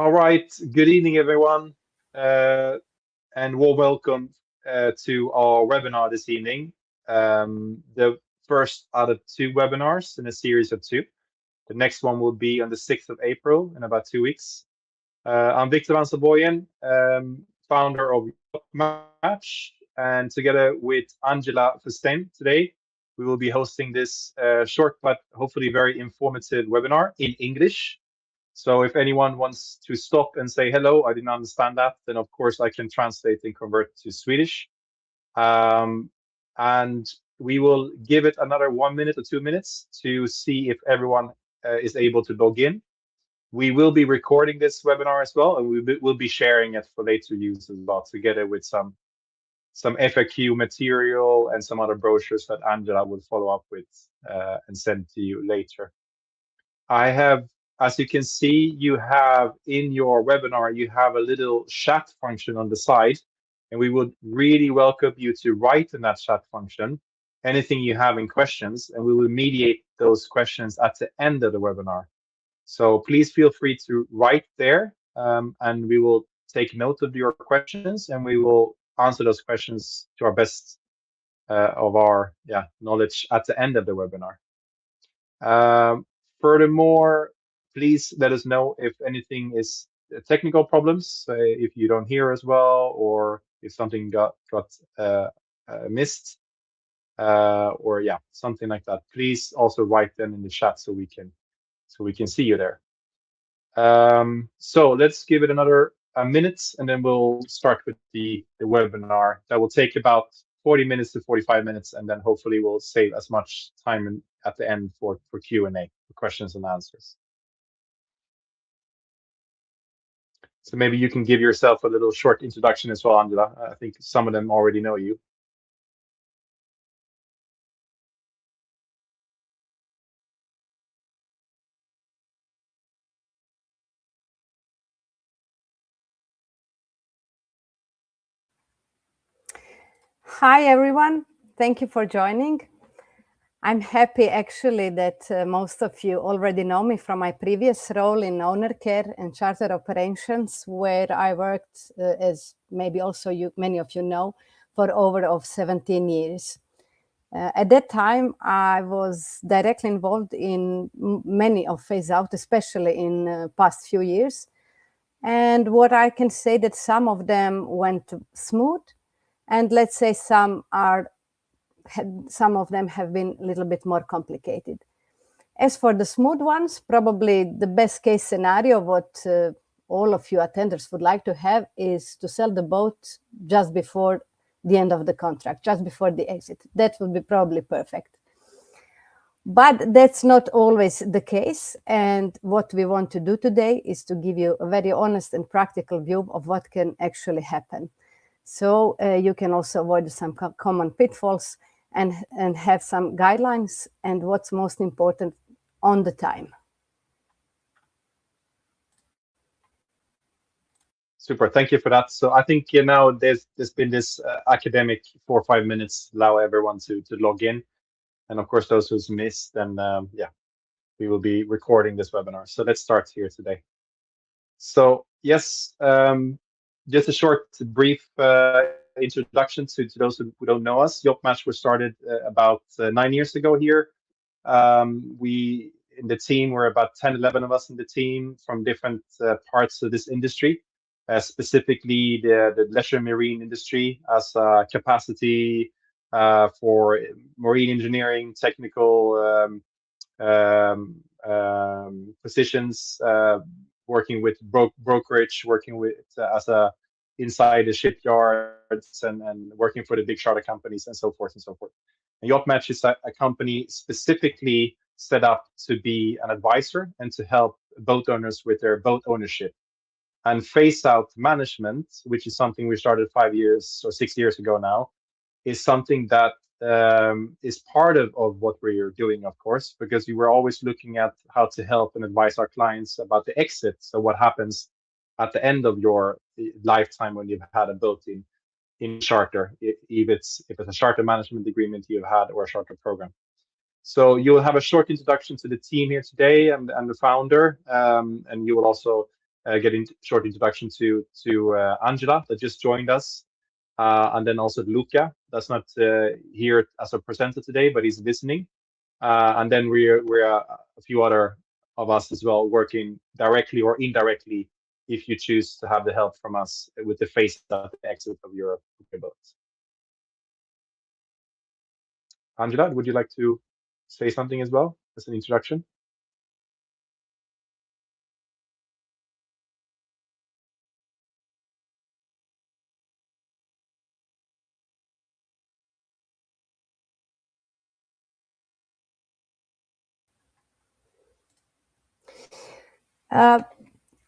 All right, good evening, everyone, and warm welcome to our webinar this evening. The first out of two webinars in a series of two. The next one will be on the 6th of April in about 2 weeks. I'm Victor Van Saboyen, founder of Yacht-Match, and together with Angela Fustein today, we will be hosting this short but hopefully very informative webinar in English. So if anyone wants to stop and say, hello, I didn't understand that, then of course I can translate and convert to Swedish. And we will give it another 1 minute or 2 minutes to see if everyone is able to log in. We will be recording this webinar as well, and we will be sharing it for later use as well, together with some FAQ material and some other brochures that Angela will follow up with and send to you later. I have, as you can see, you have in your webinar, you have a little chat function on the side, and we would really welcome you to write in that chat function anything you have in questions, and we will mediate those questions at the end of the webinar. So please feel free to write there, and we will take note of your questions, and we will answer those questions to our best of our knowledge at the end of the webinar. Furthermore, please let us know if anything is technical problems, if you don't hear as well, or if something got missed, or something like that. Please also write them in the chat so we can see you there. So let's give it another minute, and then we'll start with the webinar. That will take about 40 minutes to 45 minutes, and then hopefully we'll save as much time at the end for Q&A, for questions and answers. So maybe you can give yourself a little short introduction as well, Angela. I think some of them already know you. Hi, everyone. Thank you for joining. I'm happy, actually, that most of you already know me from my previous role in owner care and charter operations, where I worked, as maybe also many of you know, for over 17 years. At that time, I was directly involved in many of phase-out, especially in past few years. And what I can say that some of them went smooth, and let's say some of them have been a little bit more complicated. As for the smooth ones, probably the best case scenario, what all of you attenders would like to have, is to sell the boat just before the end of the contract, just before the exit. That would be probably perfect. But that's not always the case. And what we want to do today is to give you a very honest and practical view of what can actually happen. So you can also avoid some common pitfalls and have some guidelines, and what's most important, on the time. Super, thank you for that. So I think now there's been this academic 4 or 5 minutes, allow everyone to log in. And of course, those who's missed, then we will be recording this webinar. So let's start here today. So yes, just a short, brief introduction to those who don't know us. Yacht-Match was started about 9 years ago here. We in the team were about 10, 11 of us in the team from different parts of this industry, specifically the leisure marine industry as a capacity for marine engineering, technical positions, working with brokerage, working with as a inside the shipyards and working for the big charter companies and so forth and so forth. And Yacht-Match is a company specifically set up to be an advisor and to help boat owners with their boat ownership. And phase-out management, which is something we started 5 years or 6 years ago now, is something that is part of what we're doing, of course, because we were always looking at how to help and advise our clients about the exit. So what happens at the end of your lifetime when you've had a boat in charter, if it's a charter management agreement you've had or a charter program. So you'll have a short introduction to the team here today and the founder, and you will also getting short introduction to Angela that just joined us, and then also Luca that's not here as a presenter today, but he's listening. And then we're a few other of us as well, working directly or indirectly if you choose to have the help from us with the phase-out exit of your boats. Angela, would you like to say something as well as an introduction?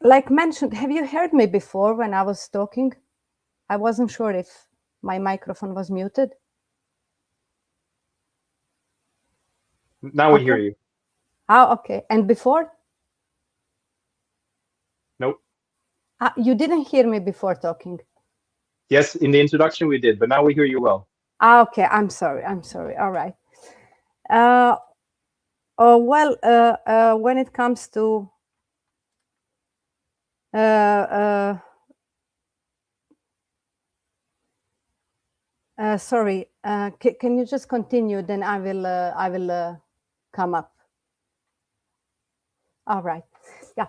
Like mentioned, have you heard me before when I was talking? I wasn't sure if my microphone was muted. Now we hear you. Oh, okay. And before? Nope. You didn't hear me before talking? Yes, in the introduction we did, but now we hear you well. Okay, I'm sorry. All right. When it comes to sorry, can you just continue? Then I will come up. All right. Yeah.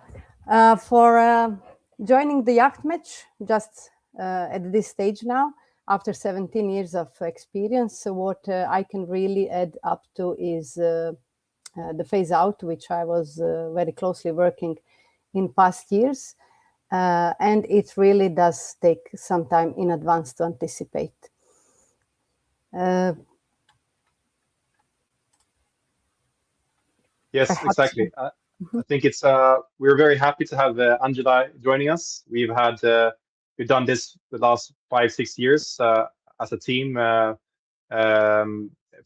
For joining the Yacht-Match, just at this stage now, after 17 years of experience, so what I can really add up to is the phase-out, which I was very closely working in past years. And it really does take some time in advance to anticipate. Yes, exactly. I think it's we're very happy to have Angela joining us. We've done this the last 5-6 years as a team,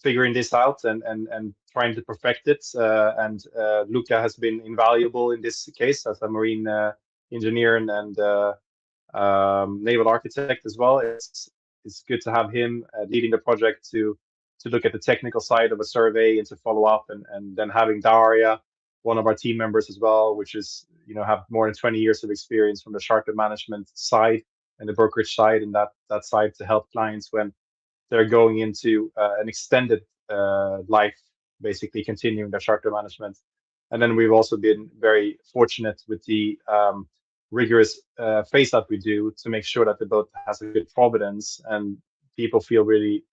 figuring this out and trying to perfect it. And Luca has been invaluable in this case as a marine engineer and naval architect as well. It's good to have him leading the project to look at the technical side of a survey and to follow up, and then having Daria, one of our team members as well, which is have more than 20 years of experience from the charter management side and the brokerage side, and that side to help clients when they're going into an extended life, basically continuing their charter management. And then we've also been very fortunate with the rigorous phase that we do to make sure that the boat has a good provenance and people feel really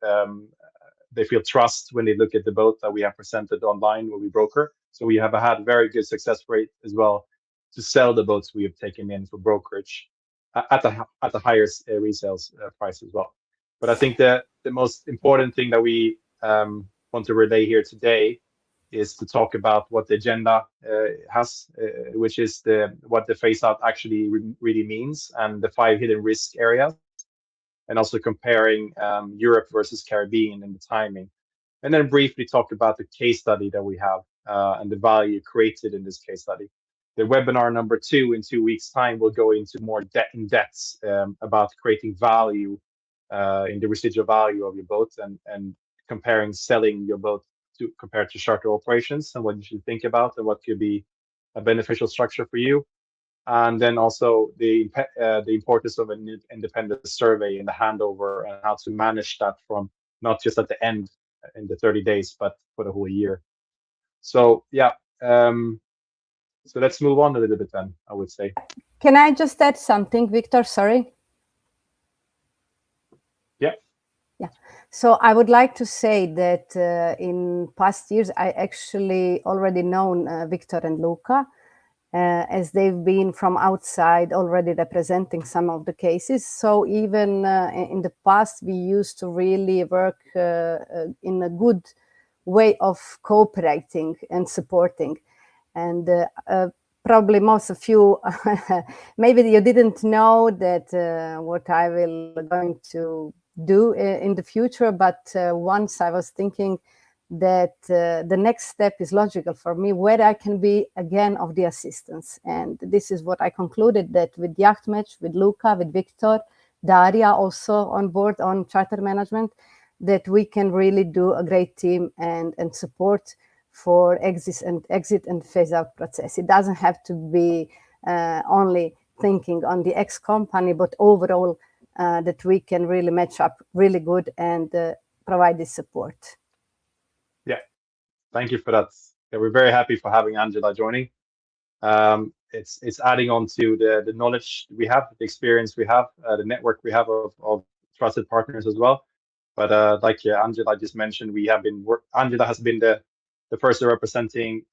they feel trust when they look at the boat that we have presented online when we broker. So we have had very good success rate as well to sell the boats we have taken in for brokerage at the highest resale price as well. But I think the most important thing that we want to relay here today is to talk about what the agenda has, which is what the phase-out actually really means, and the 5 hidden risk areas, and also comparing Europe versus Caribbean and the timing. And then briefly talk about the case study that we have and the value created in this case study. The webinar number 2 in 2 weeks' time will go into more in-depth about creating value in the residual value of your boat and comparing selling your boat compared to charter operations and what you should think about and what could be a beneficial structure for you. And then also the importance of an independent survey in the handover and how to manage that from not just at the end in the 30 days, but for the whole year. So yeah, so let's move on a little bit then, I would say. Can I just add something, Victor? Sorry. Yeah. Yeah. So I would like to say that in past years, I actually already known Victor and Luca, as they've been from outside already representing some of the cases. So even in the past, we used to really work in a good way of cooperating and supporting. And probably most of you, maybe you didn't know that what I will going to do in the future, but once I was thinking that the next step is logical for me, where I can be again of the assistance. And this is what I concluded, that with Yacht-Match, with Luca, with Victor, Daria also on board on charter management, that we can really do a great team and support for exit and phase out process. It doesn't have to be only thinking on the X company, but overall that we can really match up really good and provide this support. Yeah, thank you for that. Yeah, we're very happy for having Angela joining. It's adding on to the knowledge we have, the experience we have, the network we have of trusted partners as well. But like Angela just mentioned, Angela has been the person representing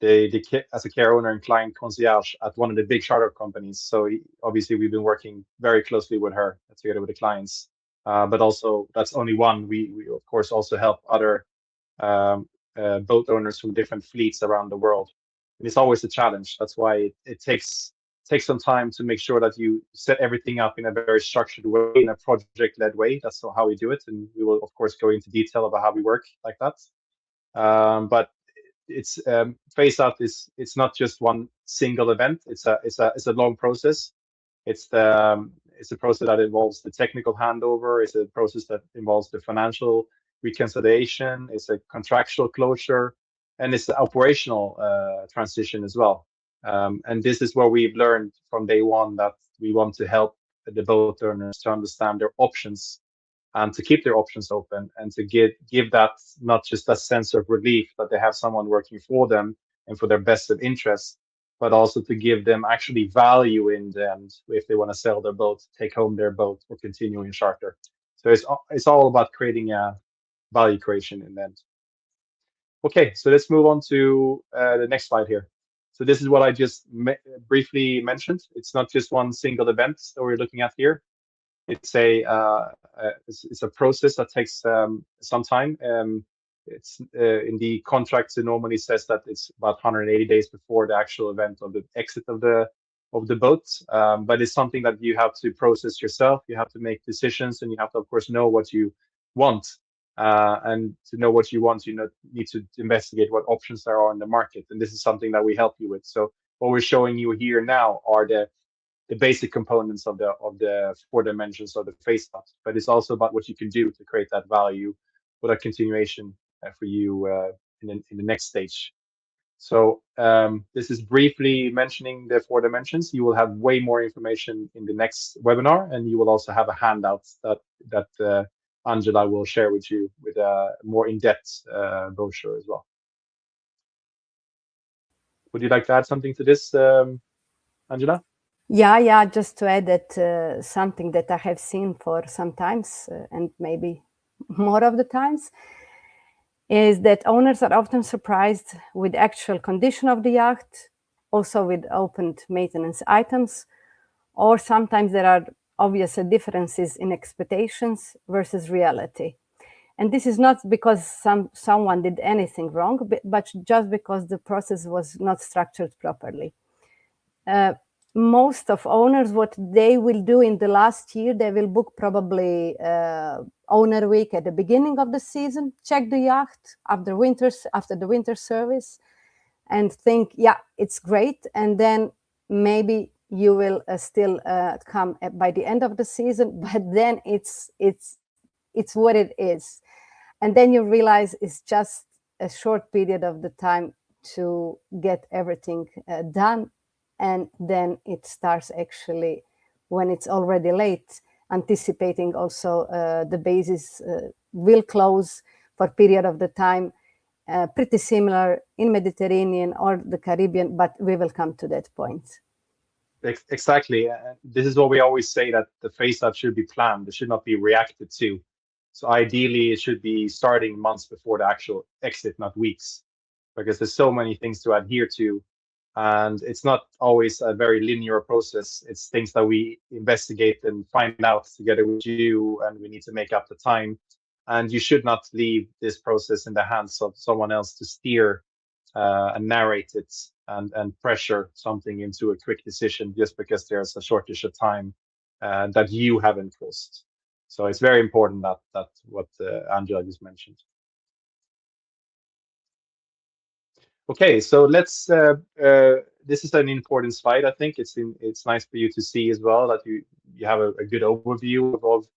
as a care owner and client concierge at one of the big charter companies. So obviously we've been working very closely with her together with the clients. But also that's only one. We of course also help other boat owners from different fleets around the world. And it's always a challenge. That's why it takes some time to make sure that you set everything up in a very structured way, in a project-led way. That's how we do it, and we will of course go into detail about how we work like that. But it's Phase-Out it's not just one single event. It's a long process. It's a process that involves the technical handover. It's a process that involves the financial reconciliation. It's a contractual closure, and it's the operational transition as well. And this is where we've learned from day one that we want to help the boat owners to understand their options and to keep their options open, and to give that not just a sense of relief that they have someone working for them and for their best of interest, but also to give them actually value in the end if they want to sell their boat, take home their boat, or continue in charter. So it's all about creating a value creation in the end. Okay, so let's move on to the next slide here. So this is what I just briefly mentioned. It's not just one single event that we're looking at here. It's a process that takes some time. It's in the contracts. It normally says that it's about 180 days before the actual event of the exit of the boat. But it's something that you have to process yourself. You have to make decisions, and you have to, of course, know what you want. And to know what you want, you need to investigate what options there are in the market. And this is something that we help you with. So what we're showing you here now are the basic components of the 4 dimensions of the Phase-Out, but it's also about what you can do to create that value for that continuation for you in the next stage. So this is briefly mentioning the 4 dimensions. You will have way more information in the next webinar, and you will also have a handout that Angela will share with you with a more in-depth brochure as well. Would you like to add something to this, Angela? Yeah, just to add that something that I have seen for some times, and maybe more of the times, is that owners are often surprised with actual condition of the yacht, also with opened maintenance items, or sometimes there are obvious differences in expectations versus reality. And this is not because someone did anything wrong, but just because the process was not structured properly. Most of owners, what they will do in the last year, they will book probably owner week at the beginning of the season, check the yacht after the winter service, and think, yeah, it's great. And then maybe you will still come by the end of the season, but then it's what it is. And then you realize it's just a short period of the time to get everything done. And then it starts actually when it's already late, anticipating also the bases will close for a period of the time, pretty similar in Mediterranean or the Caribbean, but we will come to that point. Exactly. This is what we always say, that the Phase-Out should be planned. It should not be reacted to. So ideally, it should be starting months before the actual exit, not weeks, because there's so many things to adhere to. And it's not always a very linear process. It's things that we investigate and find out together with you, and we need to make up the time. And you should not leave this process in the hands of someone else to steer and narrate it and pressure something into a quick decision just because there's a shortage of time that you haven't caused. So it's very important that what Angela just mentioned. Okay, so let's. This is an important slide. I think it's nice for you to see as well that you have a good overview of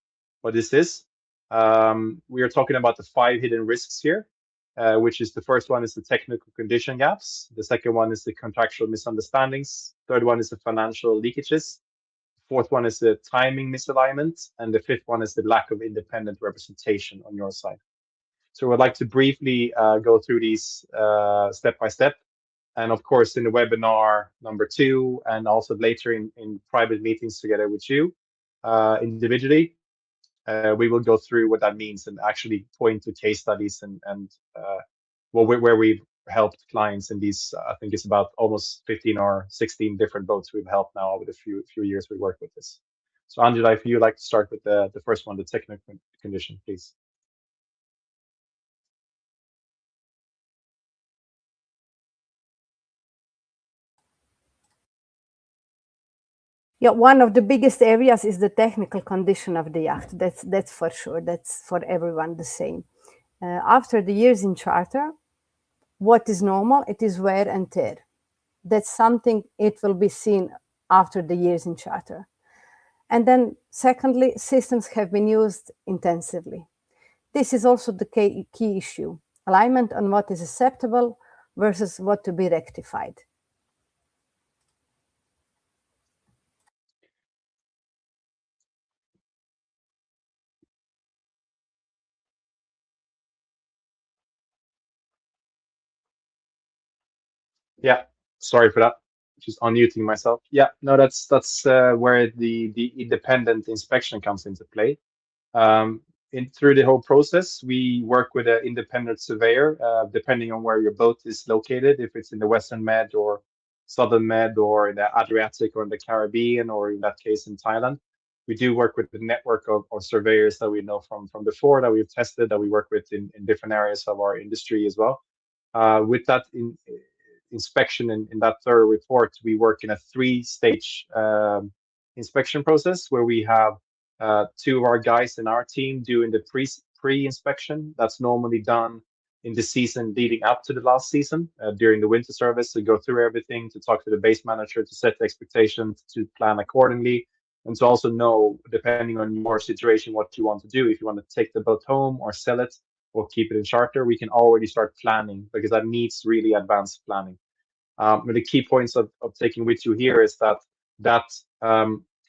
what this is. We are talking about the 5 hidden risks here. which is the first one is the technical condition gaps. The second one is the contractual misunderstandings. Third one is the financial leakages. Fourth one is the timing misalignment. And the fifth one is the lack of independent representation on your side. So I'd like to briefly go through these step by step. And of course, in the webinar number 2, and also later in private meetings together with you individually, we will go through what that means and actually point to case studies and where we've helped clients in these. I think it's about almost 15 or 16 different boats we've helped now over the few years we work with this. So Angela, if you'd like to start with the first one, the technical condition, please. Yeah, one of the biggest areas is the technical condition of the yacht. That's for sure. That's for everyone the same. After the years in charter, what is normal? It is wear and tear. That's something it will be seen after the years in charter. And then secondly, systems have been used intensively. This is also the key issue, alignment on what is acceptable versus what to be rectified. Yeah, sorry for that. Just unmuting myself. Yeah, no, that's where the independent inspection comes into play. Through the whole process, we work with an independent surveyor, depending on where your boat is located, if it's in the Western Med or Southern Med or in the Adriatic or in the Caribbean, or in that case in Thailand. We do work with the network of surveyors that we know from before, that we've tested, that we work with in different areas of our industry as well. With that inspection in that third report, we work in a 3-stage inspection process where we have 2 of our guys in our team doing the pre-inspection. That's normally done in the season leading up to the last season, during the winter service, to go through everything, to talk to the base manager, to set the expectations, to plan accordingly, and to also know, depending on your situation, what you want to do. If you want to take the boat home or sell it or keep it in charter, we can already start planning, because that needs really advanced planning. But the key points of taking with you here is that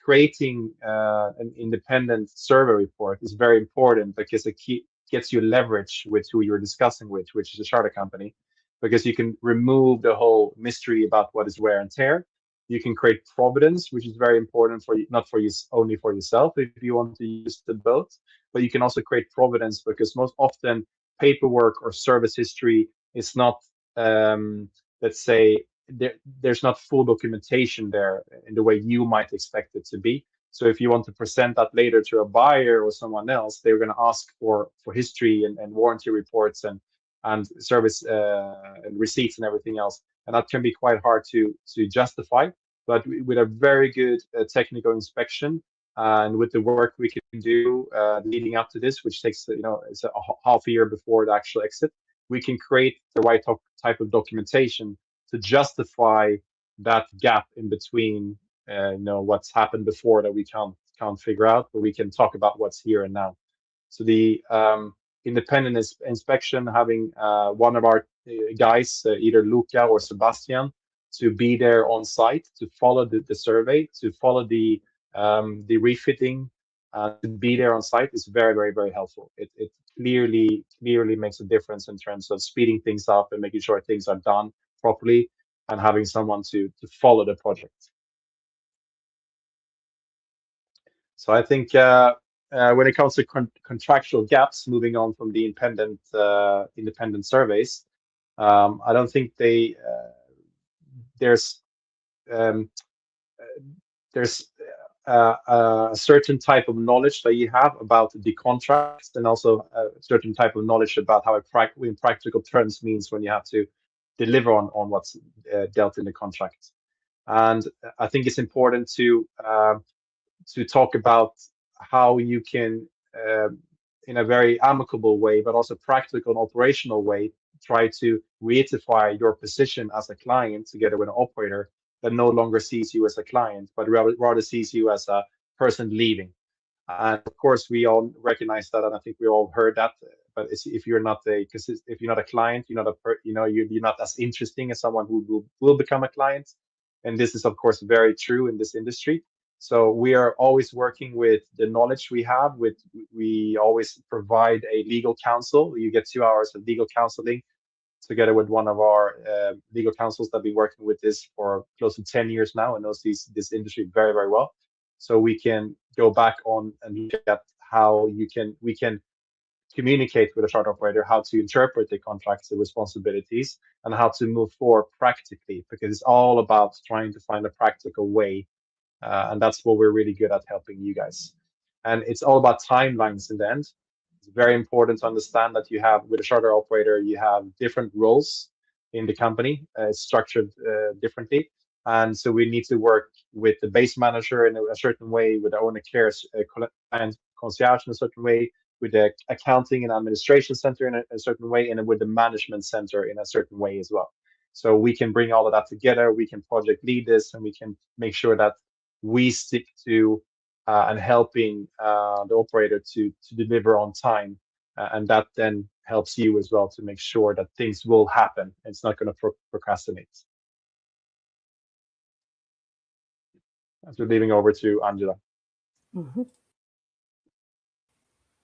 creating an independent survey report is very important, because it gets you leverage with who you're discussing with, which is a charter company, because you can remove the whole mystery about what is wear and tear. You can create providence, which is very important for you, not for you only for yourself if you want to use the boat, but you can also create providence, because most often paperwork or service history is not, let's say, there's not full documentation there in the way you might expect it to be. So if you want to present that later to a buyer or someone else, they're going to ask for history and warranty reports and service and receipts and everything else, and that can be quite hard to justify. But with a very good technical inspection, and with the work we can do leading up to this, which takes it's a half a year before the actual exit, we can create the right type of documentation to justify that gap in between, what's happened before that we can't figure out, but we can talk about what's here and now. So the independent inspection, having one of our guys, either Luca or Sebastian, to be there on site, to follow the survey, to follow the refitting, to be there on site is very, very, very helpful. It clearly makes a difference in terms of speeding things up and making sure things are done properly, and having someone to follow the project. So I think when it comes to contractual gaps, moving on from the independent surveys, I don't think there's a certain type of knowledge that you have about the contracts, and also a certain type of knowledge about how in practical terms means when you have to deliver on what's dealt in the contract. And I think it's important to talk about how you can, in a very amicable way, but also practical and operational way, try to reiterify your position as a client together with an operator that no longer sees you as a client, but rather sees you as a person leaving. And of course, we all recognize that, and I think we all heard that but if you're not if you're not a client, you're not you're not as interesting as someone who will become a client. And this is of course very true in this industry. So we are always working with the knowledge we have. We always provide a legal counsel. You get 2 hours of legal counseling together with one of our legal counsels that have been working with this for close to 10 years now and knows this industry very, very well. So we can go back on and look at how we can communicate with a charter operator, how to interpret the contracts, the responsibilities, and how to move forward practically, because it's all about trying to find a practical way. And that's what we're really good at helping you guys. And it's all about timelines in the end. It's very important to understand that you have, with a charter operator, you have different roles in the company. It's structured differently. And so we need to work with the base manager in a certain way, with the owner cares and concierge in a certain way, with the accounting and administration center in a certain way, and with the management center in a certain way as well. So we can bring all of that together. We can project lead this, and we can make sure that we stick to and helping the operator to deliver on time, and that then helps you as well to make sure that things will happen. It's not going to procrastinate. So leaving over to Angela. Mm-hmm.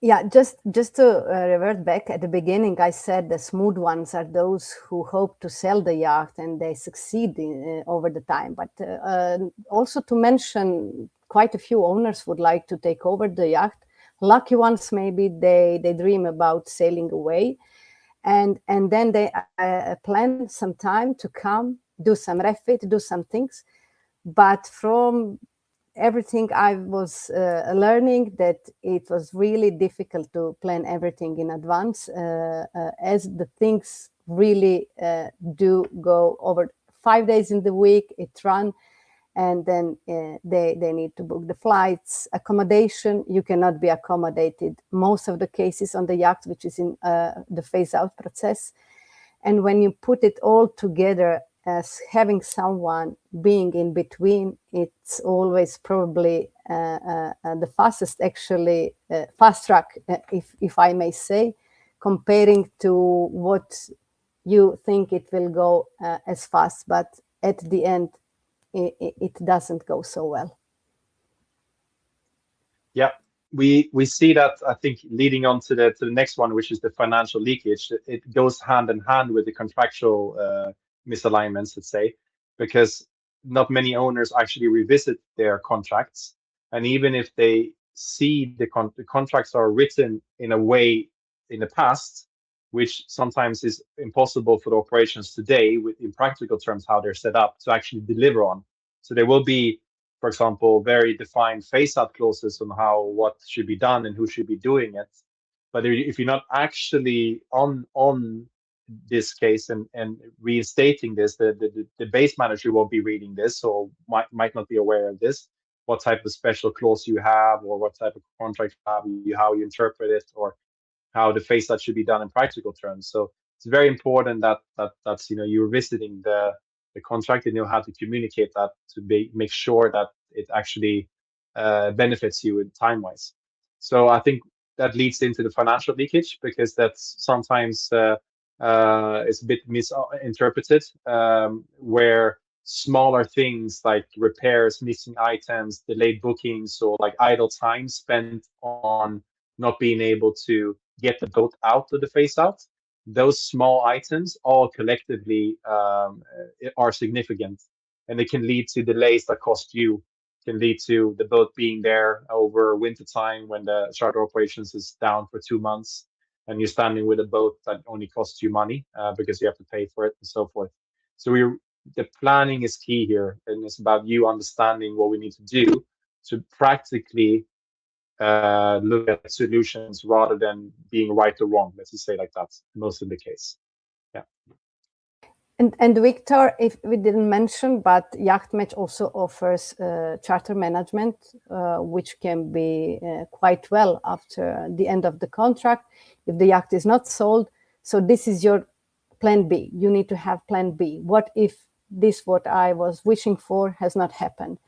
Yeah, just to revert back at the beginning, I said the smooth ones are those who hope to sell the yacht and they succeed over the time. But also to mention, quite a few owners would like to take over the yacht. Lucky ones, maybe they dream about sailing away, and then they plan some time to come, do some refit, do some things. But from everything I was learning, that it was really difficult to plan everything in advance, as the things really do go over 5 days in the week. It run, and then they need to book the flights, accommodation. You cannot be accommodated most of the cases on the yacht, which is in the phase-out process. And when you put it all together, as having someone being in between, it's always probably the fastest, actually fast track, if I may say, comparing to what you think it will go as fast, but at the end it doesn't go so well. Yeah, we see that. I think leading on to the next one, which is the financial leakage, it goes hand in hand with the contractual misalignments, let's say, because not many owners actually revisit their contracts. And even if they see the contracts are written in a way in the past, which sometimes is impossible for the operations today, in practical terms, how they're set up to actually deliver on. So there will be, for example, very defined phase-out clauses on what should be done and who should be doing it. But if you're not actually on this case and reinstating this, the base manager won't be reading this, or might not be aware of this, what type of special clause you have, or what type of contract you have, how you interpret it, or how the phase-out should be done in practical terms. So it's very important that's you're visiting the contract and you know how to communicate that to make sure that it actually benefits you in time-wise. So I think that leads into the financial leakage, because that's sometimes it's a bit misinterpreted, where smaller things like repairs, missing items, delayed bookings, or like idle time spent on not being able to get the boat out of the phase-out, those small items all collectively are significant, and it can lead to delays that cost you, can lead to the boat being there over winter time when the charter operations is down for 2 months, and you're standing with a boat that only costs you money because you have to pay for it and so forth. So the planning is key here, and it's about you understanding what we need to do to practically look at solutions rather than being right or wrong. Let's just say like that's most of the case. Yeah. And Victor, if we didn't mention, but Yacht-Match also offers charter management, which can be quite well after the end of the contract if the yacht is not sold. So this is your plan B. You need to have plan B. What if this, what I was wishing for, has not happened?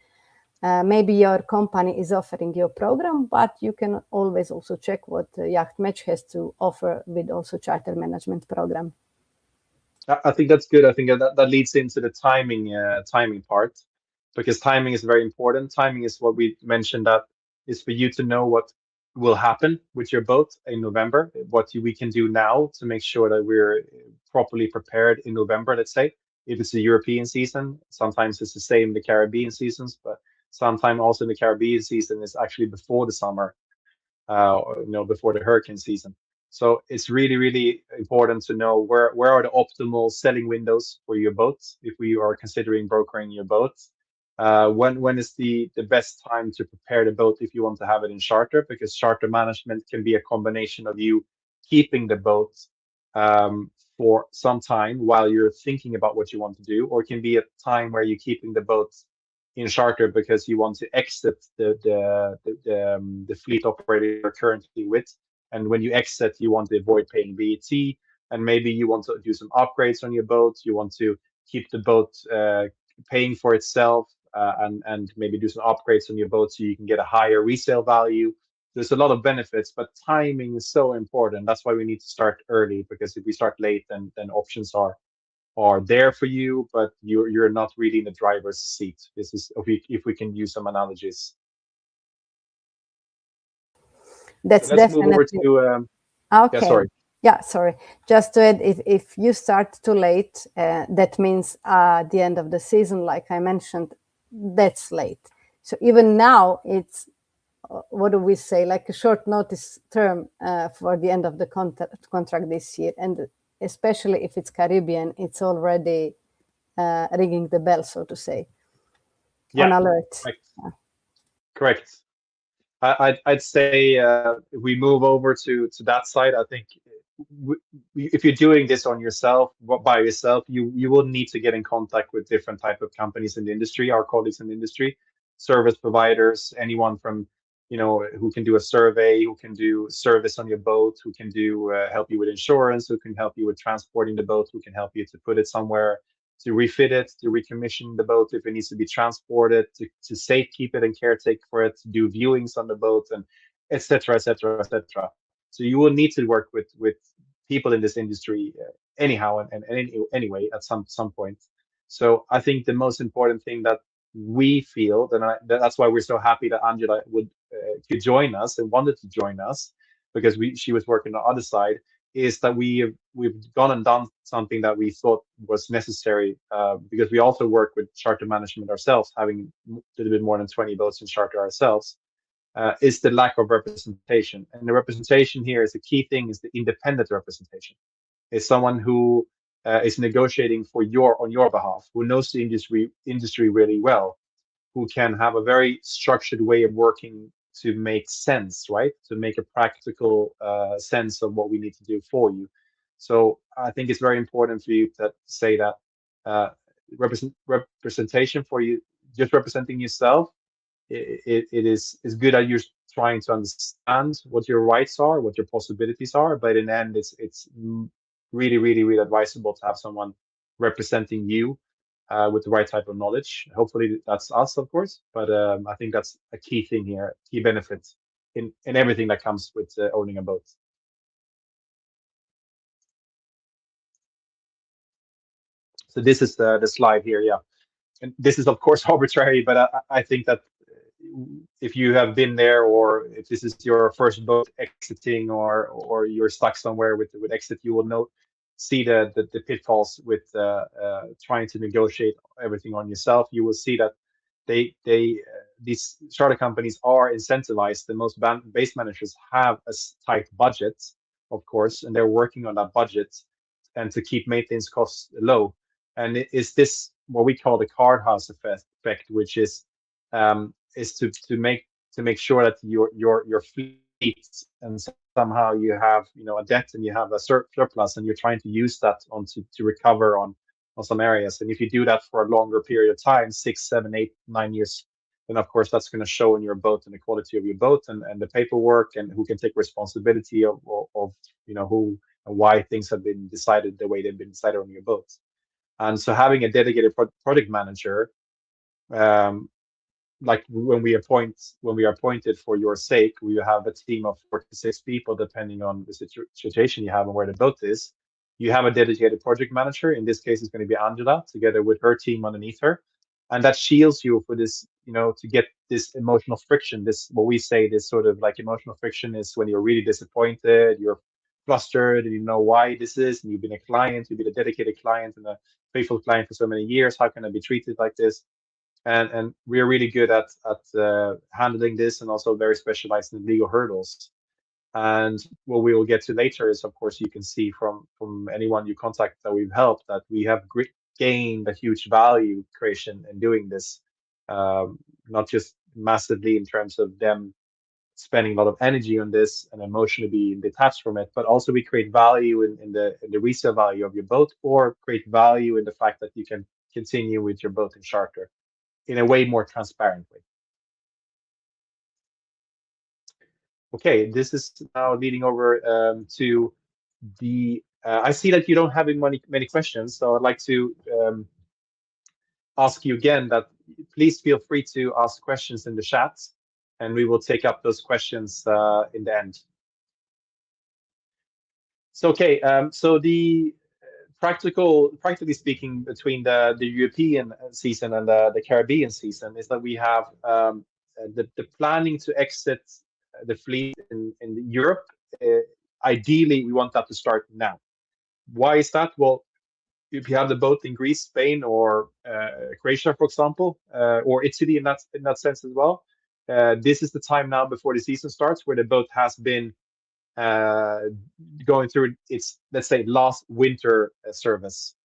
Maybe your company is offering your program, but you can always also check what Yacht-Match has to offer with also charter management program. I think that's good. I think that leads into the timing part, because timing is very important. Timing is what we mentioned, that is for you to know what will happen with your boat in November, we can do now to make sure that we're properly prepared in November. Let's say if it's a European season, sometimes it's the same in the Caribbean seasons, but sometimes also in the Caribbean season is actually before the summer, before the hurricane season. So it's really, really important to know where are the optimal selling windows for your boat if we are considering brokering your boat. When is the best time to prepare the boat if you want to have it in charter? Because charter management can be a combination of you keeping the boat for some time while you're thinking about what you want to do, or it can be a time where you're keeping the boat in charter because you want to exit the fleet operator you're currently with. And when you exit, you want to avoid paying VAT, and maybe you want to do some upgrades on your boat. You want to keep the boat paying for itself, and maybe do some upgrades on your boat so you can get a higher resale value. There's a lot of benefits, but timing is so important. That's why we need to start early, because if we start late, then options are there for you, but you're not really in the driver's seat. This is if we can use some analogies. That's So let's move over definitely to okay. yeah, sorry. Yeah, sorry. Just to add, if you start too late, that means the end of the season, like I mentioned, that's late. So even now, it's what do we say, like a short notice term for the end of the contract this year, and especially if it's Caribbean, it's already ringing the bell, so to say, on alert. Correct. I'd say if we move over to that side, I think if you're doing this on yourself, by yourself, you will need to get in contact with different type of companies in the industry, our colleagues in the industry, service providers, anyone from who can do a survey, who can do service on your boat, who can do help you with insurance, who can help you with transporting the boat, who can help you to put it somewhere, to refit it, to recommission the boat if it needs to be transported, to safe keep it and caretake for it, to do viewings on the boat, and etc., etc., etc. So you will need to work with people in this industry anyhow, and anyway at some point. So I think the most important thing that we feel, that's why we're so happy that Angela could join us and wanted to join us, because she was working on the other side, is that we've gone and done something that we thought was necessary, because we also work with charter management ourselves, having a little bit more than 20 boats in charter ourselves, is the lack of representation. And the representation here is the key thing, is the independent representation. Is someone who is negotiating on your behalf, who knows the industry really well, who can have a very structured way of working to make sense, right? To make a practical sense of what we need to do for you. So I think it's very important for you to say that representation for you, just representing yourself, it is good that you're trying to understand what your rights are, what your possibilities are, but in the end, it's really, really, really advisable to have someone representing you with the right type of knowledge. Hopefully that's us, of course, but I think that's a key thing here, key benefit in everything that comes with owning a boat. So this is the slide here, yeah. And this is of course arbitrary, but I think that if you have been there, or if this is your first boat exiting, or you're stuck somewhere with exit, you will see the pitfalls with trying to negotiate everything on yourself. You will see that these charter companies are incentivized. The most base managers have a tight budget, of course, and they're working on that budget and to keep maintenance costs low. And is this what we call the card house effect, which is to make sure that your fleet, and somehow you have a debt and you have a surplus, and you're trying to use that to recover on some areas. And if you do that for a longer period of time, 6, 7, 8, 9 years, then of course that's going to show in your boat and the quality of your boat, and the paperwork, and who can take responsibility of who and why things have been decided the way they've been decided on your boat. And so having a dedicated project manager like when we are appointed for your sake, we have a team of 4 to 6 people, depending on the situation you have and where the boat is. You have a dedicated project manager. In this case, it's going to be Angela, together with her team underneath her, and that shields you for this, to get this emotional friction. This, what we say, this sort of like emotional friction is when you're really disappointed, you're flustered, and you know why this is, and you've been a client, you've been a dedicated client and a faithful client for so many years. How can I be treated like this? And we're really good at handling this, and also very specialized in legal hurdles. And what we will get to later is, of course, you can see from anyone you contact that we've helped, that we have gained a huge value creation in doing this, not just massively in terms of them spending a lot of energy on this and emotionally being detached from it, but also we create value in the resale value of your boat, or create value in the fact that you can continue with your boat in charter in a way more transparent way. Okay, this is now leading over to the. I see that you don't have many questions, so I'd like to ask you again that please feel free to ask questions in the chat, and we will take up those questions in the end. So okay, so the practically speaking, between the European season and the Caribbean season, is that we have the planning to exit the fleet in Europe. Ideally, we want that to start now. Why is that? Well, if you have the boat in Greece, Spain, or Croatia, for example, or Italy in that sense as well, this is the time now before the season starts where the boat has been going through its, let's say, last winter service.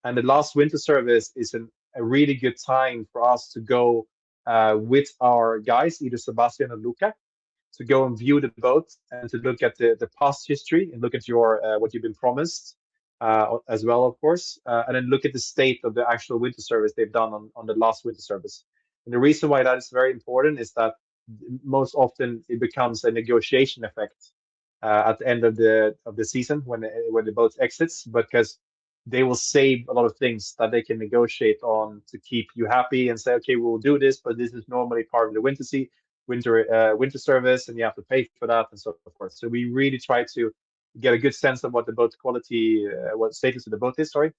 And the last winter service is a really good time for us to go with our guys, either Sebastian or Luca, to go and view the boat and to look at the past history and look at your what you've been promised as well, of course, and then look at the state of the actual winter service they've done on the last winter service. And the reason why that is very important is that most often it becomes a negotiation effect at the end of the season when the boat exits, because they will save a lot of things that they can negotiate on to keep you happy and say, okay, we'll do this, but this is normally part of the winter service, and you have to pay for that, and so forth. So we really try to get a good sense of what the boat quality, what status of the boat is. Sorry.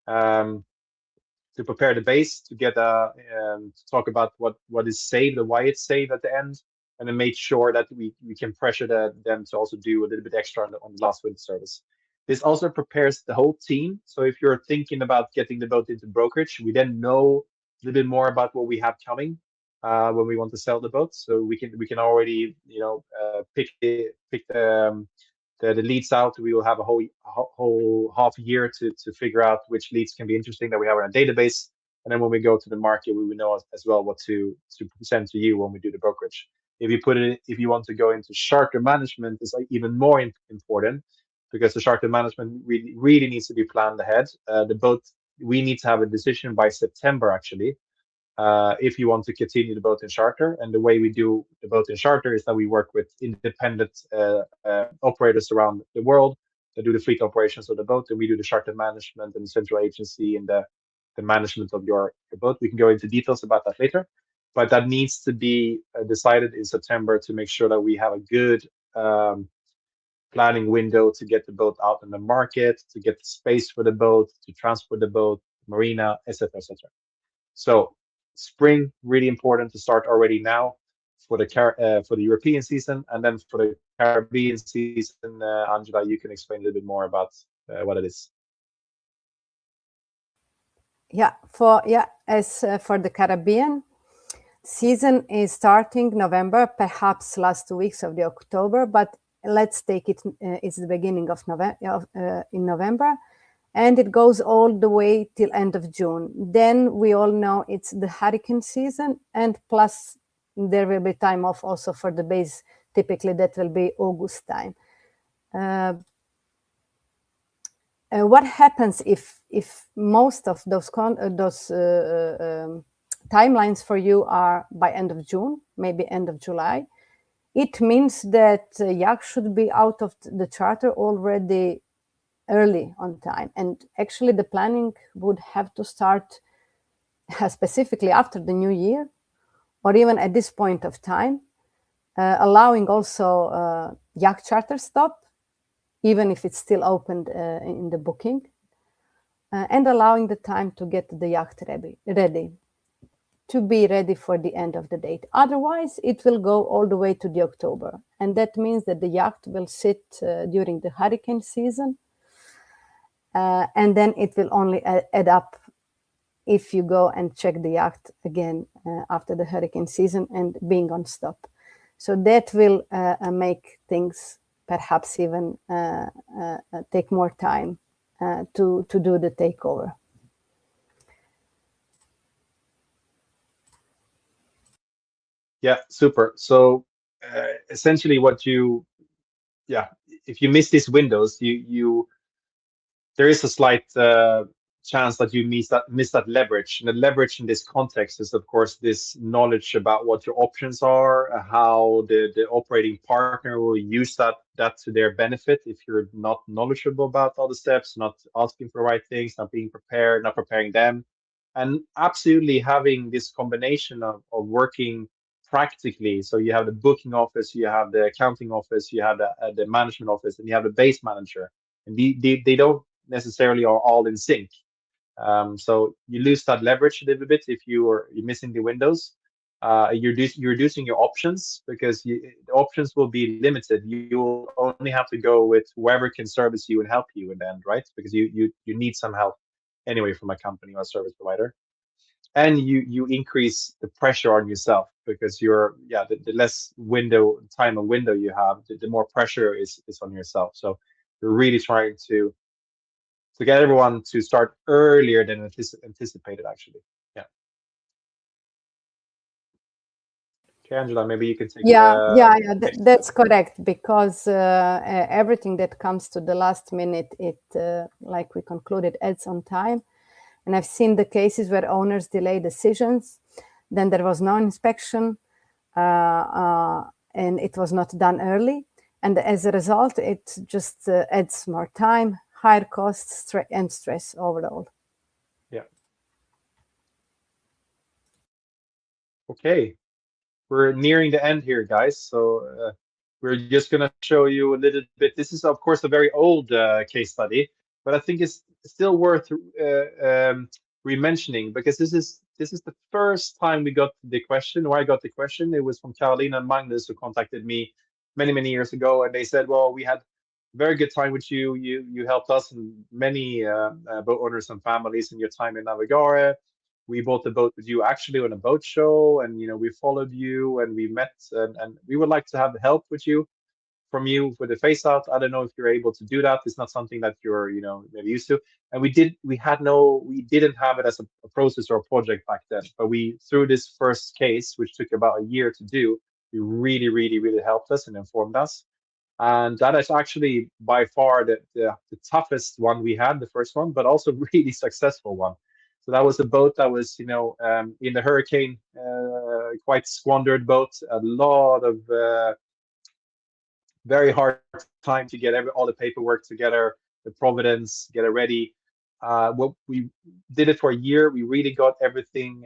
To prepare the base, to get to talk about what is saved and why it's saved at the end, and then make sure that we can pressure them to also do a little bit extra on the last winter service. This also prepares the whole team. So if you're thinking about getting the boat into brokerage, we then know a little bit more about what we have coming when we want to sell the boat. So we can already pick the leads out. We will have a whole half year to figure out which leads can be interesting that we have in our database. And then when we go to the market, we will know as well what to present to you when we do the brokerage. If you want to go into charter management, is like even more important, because the charter management really needs to be planned ahead. The boat, we need to have a decision by September actually, if you want to continue the boat in charter. And the way we do the boat in charter is that we work with independent operators around the world that do the fleet operations of the boat, and we do the charter management and the central agency and the management of your boat. We can go into details about that later, but that needs to be decided in September to make sure that we have a good planning window to get the boat out in the market, to get the space for the boat, to transport the boat, marina, etc., etc. So spring, really important to start already now for the European season, and then for the Caribbean season, Angela, you can explain a little bit more about what it is. As for the Caribbean season is starting November, perhaps last 2 weeks of the October, but let's take it. It's the beginning of November. And it goes all the way till end of June. Then we all know it's the hurricane season, and plus there will be time off also for the base. Typically that will be August time. What happens if most of those timelines for you are by end of June, maybe end of July? It means that yacht should be out of the charter already early on time, and actually the planning would have to start specifically after the new year, or even at this point of time, allowing also yacht charter stop, even if it's still opened in the booking, and allowing the time to get the yacht ready, to be ready for the end of the date. Otherwise, it will go all the way to the October. And that means that the yacht will sit during the hurricane season. And then it will only add up if you go and check the yacht again after the hurricane season and being on stop. So that will make things perhaps even take more time to do the takeover. Yeah, super. So essentially what if you miss these windows, there is a slight chance that you miss that leverage. And the leverage in this context is, of course, this knowledge about what your options are, how the operating partner will use that to their benefit if you're not knowledgeable about all the steps, not asking for the right things, not being prepared, not preparing them. And absolutely having this combination of working practically. So you have the booking office, you have the accounting office, you have the management office, and you have the base manager. And they don't necessarily are all in sync. So you lose that leverage a little bit if you're missing the windows. You're reducing your options because the options will be limited. You will only have to go with whoever can service you and help you in the end, right? Because you need some help anyway from a company or a service provider. And you increase the pressure on yourself because the less time and window you have, the more pressure is on yourself. So you're really trying to get everyone to start earlier than anticipated, actually. Yeah. Okay, Angela, maybe you can take that's correct, because everything that comes to the last minute, it like we concluded, adds on time. And I've seen the cases where owners delay decisions, then there was no inspection, and it was not done early. And as a result, it just adds more time, higher costs, and stress overall. Yeah. Okay. We're nearing the end here, guys. So we're just going to show you a little bit. This is, of course, a very old case study, but I think it's still worth re-mentioning because this is the first time we got the question, or I got the question. It was from Carolina and Magnus, who contacted me many years ago, and they said, well, we had very good time with you. You helped us and many boat owners and families in your time in Navigare. We bought the boat with you actually on a boat show, and we followed you and we met, and we would like to have help with you from you for the phase out. I don't know if you're able to do that. It's not something that you're maybe used to. And we didn't have it as a process or a project back then, but we, through this first case, which took about a year to do, you really helped us and informed us. And that is actually by far the toughest one we had, the first one, but also really successful one. So that was a boat that was, in the hurricane, quite squandered boat. A lot of very hard time to get all the paperwork together, the providence, get it ready. What we did it for a year. We really got everything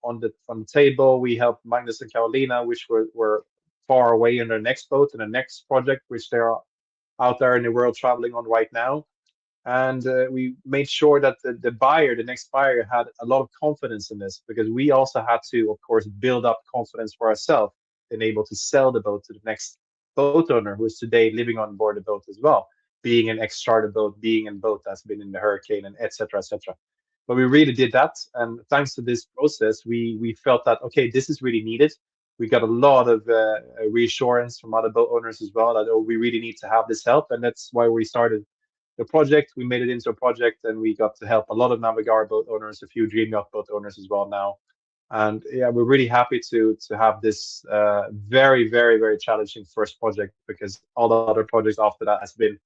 on the table. We helped Magnus and Carolina, which were far away in their next boat and the next project, which they're out there in the world traveling on right now. And we made sure that the next buyer, had a lot of confidence in this, because we also had to, of course, build up confidence for ourselves and able to sell the boat to the next boat owner who is today living on board the boat as well, being an ex-charter boat, being a boat that's been in the hurricane, and etc. etc. But we really did that, and thanks to this process, we felt that, okay, this is really needed. We got a lot of reassurance from other boat owners as well that, oh, we really need to have this help, and that's why we started the project. We made it into a project, and we got to help a lot of Navigar boat owners, a few Dream Yacht boat owners as well now. And yeah, we're really happy to have this very challenging first project, because all the other projects after that has been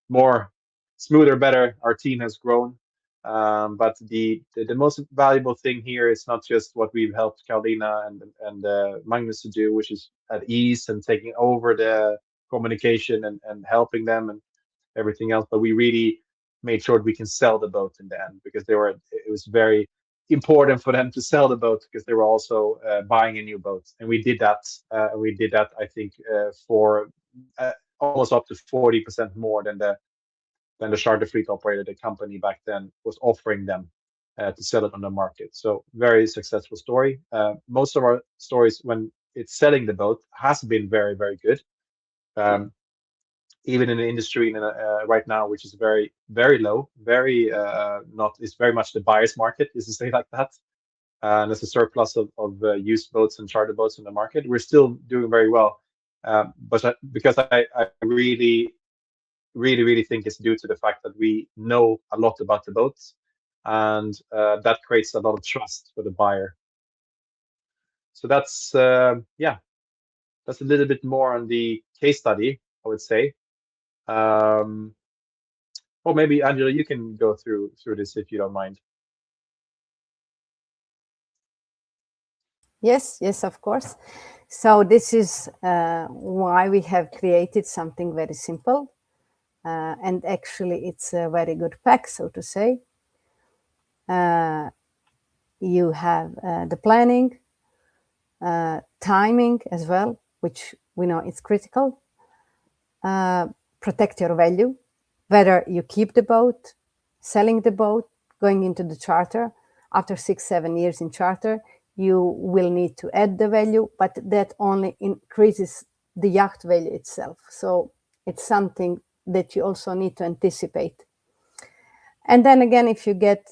more smoother, better. Our team has grown. But the most valuable thing here is not just what we've helped Carolina and Magnus to do, which is at ease and taking over the communication and helping them and everything else, but we really made sure we can sell the boat in the end, because it was very important for them to sell the boat because they were also buying a new boat, and we did that. I think for almost up to 40% more than the charter fleet operator, the company back then, was offering them to sell it on the market. So very successful story. Most of our stories when it's selling the boat has been very, very good. Even in the industry right now, which is very, very low, very not, it's very much the buyer's market, is to say like that. And there's a surplus of used boats and charter boats in the market. We're still doing very well, but because I really, really, really think it's due to the fact that we know a lot about the boats, and that creates a lot of trust for the buyer. So that's that's a little bit more on the case study, I would say. Or maybe Angela, you can go through this if you don't mind. Yes, of course. So this is why we have created something very simple, and actually it's a very good pack, so to say. You have the planning, timing as well, which we know is critical. Protect your value, whether you keep the boat, selling the boat, going into the charter. After 6-7 years in charter, you will need to add the value, but that only increases the yacht value itself. So it's something that you also need to anticipate. And then again, if you get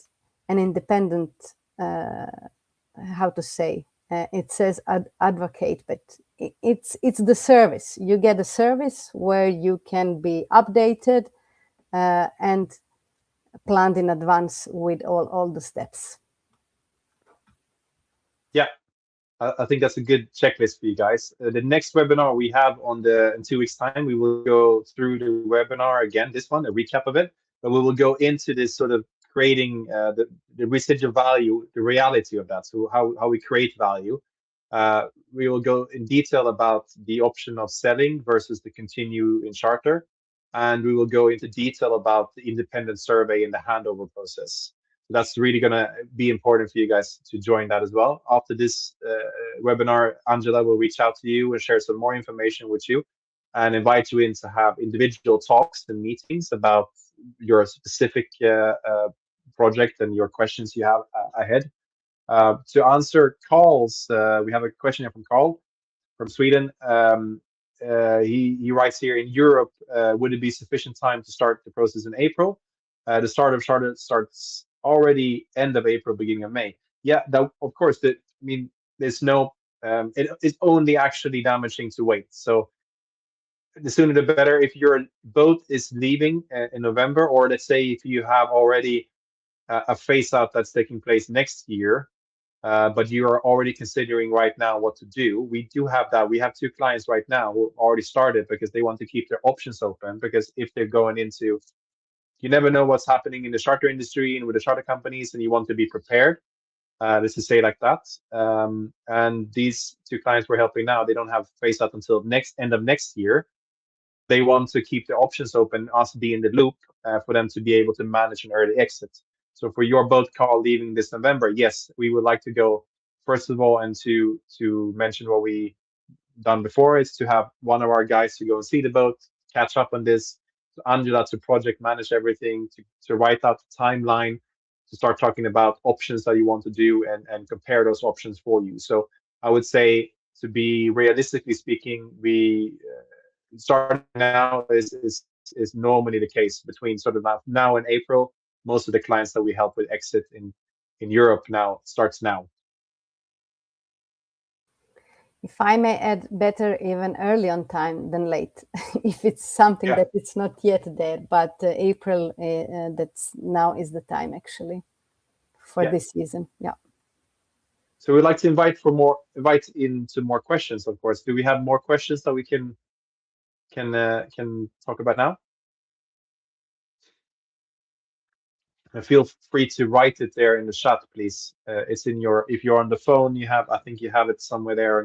an independent, how to say, it says advocate, but it's the service. You get a service where you can be updated and planned in advance with all the steps. Yeah, I think that's a good checklist for you guys. The next webinar we have in 2 weeks' time, we will go through the webinar again, this one, a recap of it, but we will go into this sort of creating the residual value, the reality of that, so how we create value. We will go in detail about the option of selling versus the continue in charter, and we will go into detail about the independent survey and the handover process. That's really going to be important for you guys to join that as well. After this webinar, Angela will reach out to you and share some more information with you and invite you in to have individual talks and meetings about your specific project and your questions you have ahead. To answer calls, we have a question here from Carl from Sweden. He writes here, in Europe, would it be sufficient time to start the process in April? The start of charter starts already end of April, beginning of May. Yeah, that, of course, there's no, it is only actually damaging to wait. So the sooner the better. If your boat is leaving in November, or let's say if you have already a phase out that's taking place next year, but you are already considering right now what to do. We do have that. We have 2 clients right now who already started because they want to keep their options open, because if they're going into, you never know what's happening in the charter industry and with the charter companies, and you want to be prepared. Let's just say like that. And these 2 clients we're helping now, they don't have phase out until end of next year. They want to keep their options open, us be in the loop for them to be able to manage an early exit. So for your boat call leaving this November, yes, we would like to go, first of all, and to mention what we done before, is to have one of our guys to go and see the boat, catch up on this, to Angela to project manage everything, to write out the timeline, to start talking about options that you want to do and compare those options for you. So I would say, to be realistically speaking, we starting now is normally the case between sort of now and April. Most of the clients that we help with exit in Europe now starts now. If I may add, better even early on time than late. If it's something that it's not yet there, but April, that's now is the time actually for this season. Yeah. So we'd like to invite into more questions. Of course, do we have more questions that we can talk about now? Feel free to write it there in the chat, please. It's in your, if you're on the phone, I think you have it somewhere there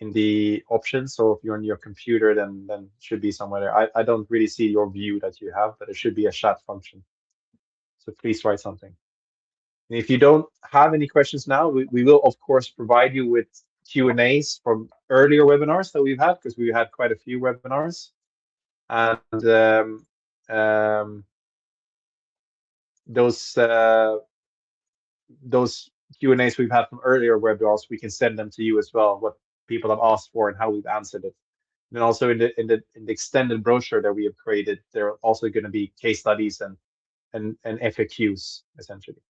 in the options. So if you're on your computer, then it should be somewhere there. I don't really see your view that you have, but it should be a chat function. So please write something. And if you don't have any questions now, we will of course provide you with Q&As from earlier webinars that we've had, because we had quite a few webinars. And those Q&As we've had from earlier webinars, we can send them to you as well, what people have asked for and how we've answered it. And then also in the extended brochure that we have created, there are also going to be case studies and FAQs essentially.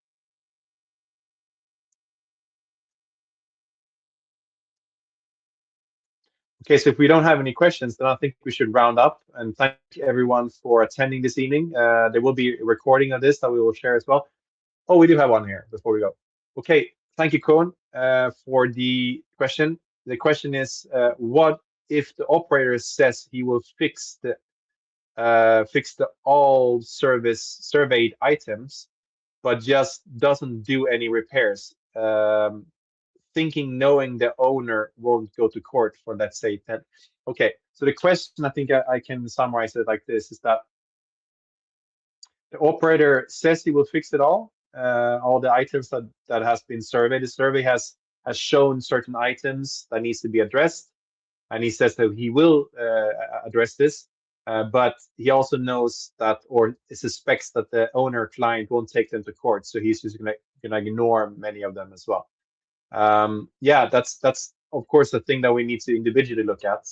Okay, so if we don't have any questions, then I think we should round up, and thank everyone for attending this evening. There will be a recording of this that we will share as well. Oh, we do have one here before we go. Okay, thank you, Koen, for the question. The question is, what if the operator says he will fix the all service surveyed items, but just doesn't do any repairs? Thinking, knowing the owner won't go to court for, let's say, 10. Okay, so the question, I think I can summarize it like this, is that the operator says he will fix it all the items that has been surveyed. The survey has shown certain items that needs to be addressed, and he says that he will address this, but he also knows that, or suspects that, the owner client won't take them to court, so he's just gonna ignore many of them as well. Yeah, that's of course the thing that we need to individually look at.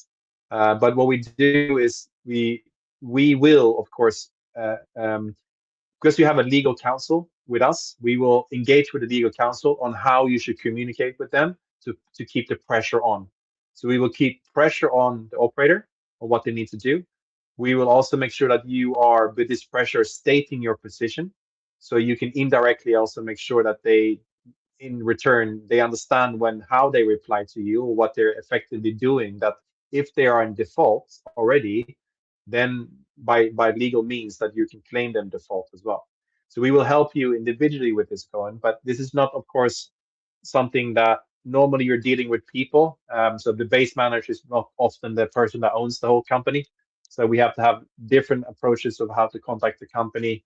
But what we do is we will, of course, because you have a legal counsel with us, we will engage with the legal counsel on how you should communicate with them to keep the pressure on. So we will keep pressure on the operator on what they need to do. We will also make sure that you are, with this pressure, stating your position, so you can indirectly also make sure that they, in return, they understand how they reply to you, or what they're effectively doing, that if they are in default already, then by legal means that you can claim them default as well. So we will help you individually with this, Cohen, but this is not, of course, something that normally you're dealing with people. So the base manager is not often the person that owns the whole company. So we have to have different approaches of how to contact the company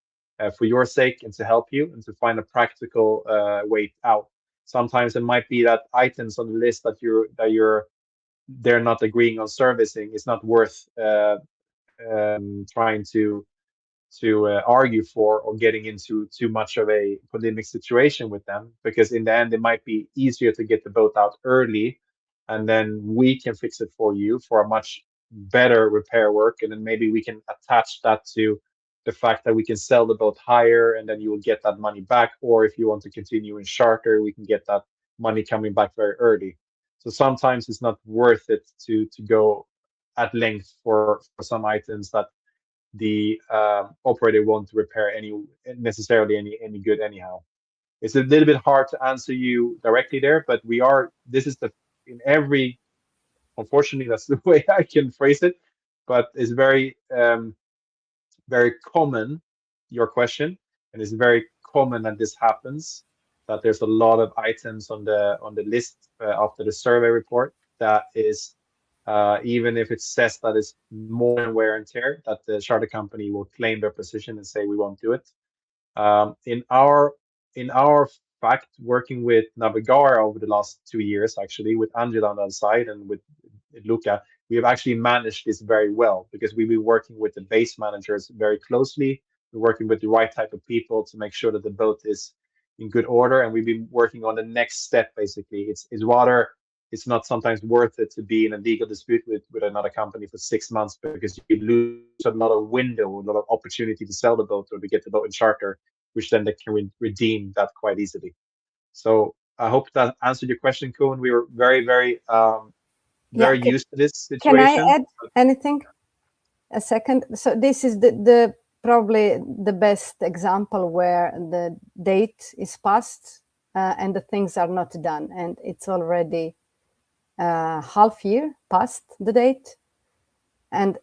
for your sake, and to help you and to find a practical way out. Sometimes it might be that items on the list that they're not agreeing on servicing is not worth trying to argue for, or getting into too much of a polemic situation with them, because in the end it might be easier to get the boat out early, and then we can fix it for you for a much better repair work, and then maybe we can attach that to the fact that we can sell the boat higher, and then you will get that money back. Or if you want to continue in charter, we can get that money coming back very early. So sometimes it's not worth it to go at length for some items that the operator won't repair necessarily any good anyhow. It's a little bit hard to answer you directly there, but unfortunately, that's the way I can phrase it, but it's very very common, your question, and it's very common that this happens, that there's a lot of items on the list after the survey report that is, even if it says that it's more than wear and tear, that the charter company will claim their position and say we won't do it. In our fact, working with Navigara over the last 2 years, actually, with Angela on that side and with Luca, we have actually managed this very well, because we've been working with the base managers very closely. We're working with the right type of people to make sure that the boat is in good order, and we've been working on the next step. Basically, it's not sometimes worth it to be in a legal dispute with another company for 6 months, because you lose a lot of window, a lot of opportunity to sell the boat or to get the boat in charter, which then they can redeem that quite easily. So I hope that answered your question, Koen. We were very used to this situation. Can I add anything? A second. So this is the probably the best example where the date is passed and the things are not done, and it's already half year past the date. And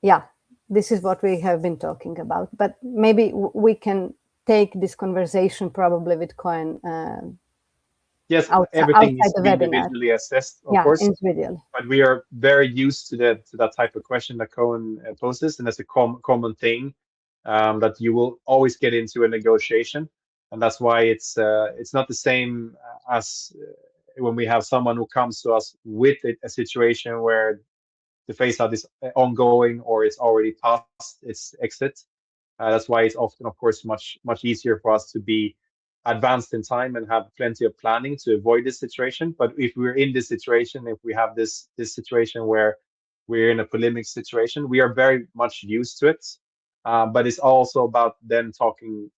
yeah, this is what we have been talking about. But maybe we can take this conversation probably with Cohen. Yes, everything needs to be individually assessed, of course. Individually. But we are very used to that type of question that Cohen poses, and that's a common thing that you will always get into a negotiation. And that's why it's not the same as when we have someone who comes to us with a situation where the phase out is ongoing or it's already past its exit. That's why it's often, of course, much easier for us to be advanced in time and have plenty of planning to avoid this situation. But if we're in this situation, if we have this situation where we're in a polemic situation, we are very much used to it. But it's also about then talking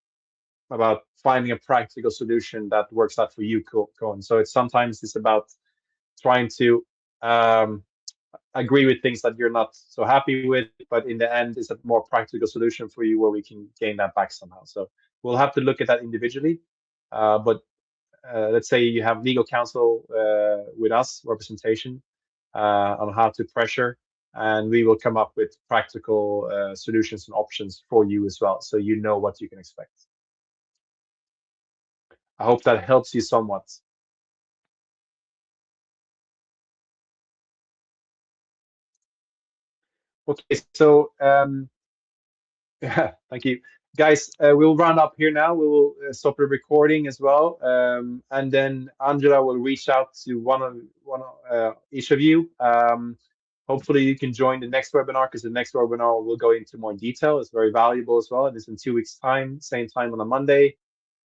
about finding a practical solution that works out for you, Cohen. So sometimes it's about trying to agree with things that you're not so happy with, but in the end, it's a more practical solution for you where we can gain that back somehow. So we'll have to look at that individually. But let's say you have legal counsel with us, representation on how to pressure, and we will come up with practical solutions and options for you as well, so you know what you can expect. I hope that helps you somewhat. Okay, so yeah, thank you. Guys, we'll round up here now. We will stop the recording as well. And then Angela will reach out to each of you. Hopefully you can join the next webinar, because the next webinar will go into more detail. It's very valuable as well. It is in 2 weeks' time, same time on a Monday.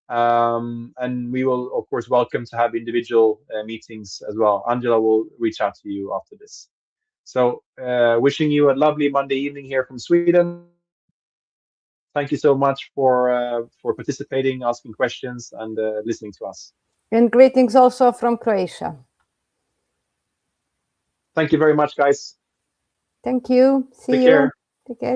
And we will, of course, welcome to have individual meetings as well. Angela will reach out to you after this. So wishing you a lovely Monday evening here from Sweden. Thank you so much for participating, asking questions, and listening to us. And greetings also from Croatia. Thank you very much, guys. Thank you. See you. Take care. Take care.